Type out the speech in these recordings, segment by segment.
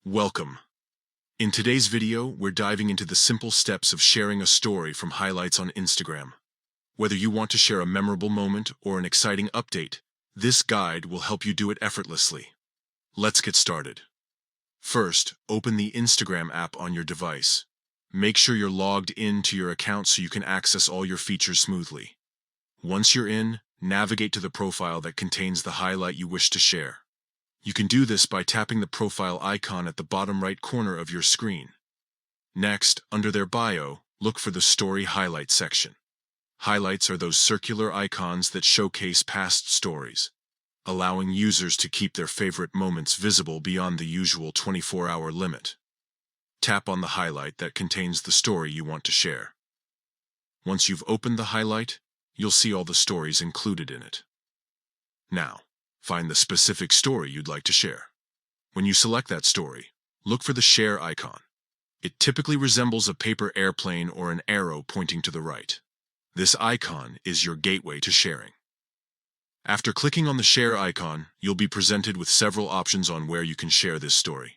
Welcome. In today's video, we're diving into the simple steps of sharing a story from highlights on Instagram. Whether you want to share a memorable moment or an exciting update, this guide will help you do it effortlessly. Let's get started. First, open the Instagram app on your device. Make sure you're logged in to your account so you can access all your features smoothly. Once you're in, navigate to the profile that contains the highlight you wish to share. You can do this by tapping the profile icon at the bottom right corner of your screen. Next, under their bio, look for the Story Highlights section. Highlights are those circular icons that showcase past stories, allowing users to keep their favorite moments visible beyond the usual 24-hour limit. Tap on the highlight that contains the story you want to share. Once you've opened the highlight, you'll see all the stories included in it. Now, find the specific story you'd like to share. When you select that story, look for the share icon. It typically resembles a paper airplane or an arrow pointing to the right. This icon is your gateway to sharing. After clicking on the share icon, you'll be presented with several options on where you can share this story.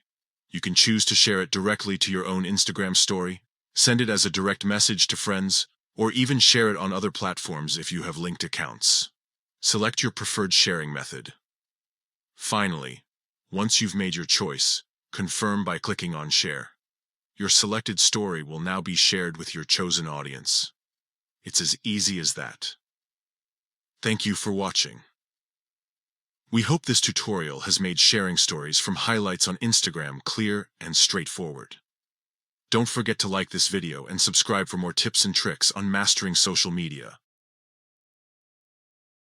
You can choose to share it directly to your own Instagram story, send it as a direct message to friends, or even share it on other platforms if you have linked accounts. Select your preferred sharing method. Finally, once you've made your choice, confirm by clicking on Share. Your selected story will now be shared with your chosen audience. It's as easy as that. Thank you for watching. We hope this tutorial has made sharing stories from highlights on Instagram clear and straightforward. Don't forget to like this video and subscribe for more tips and tricks on mastering social media.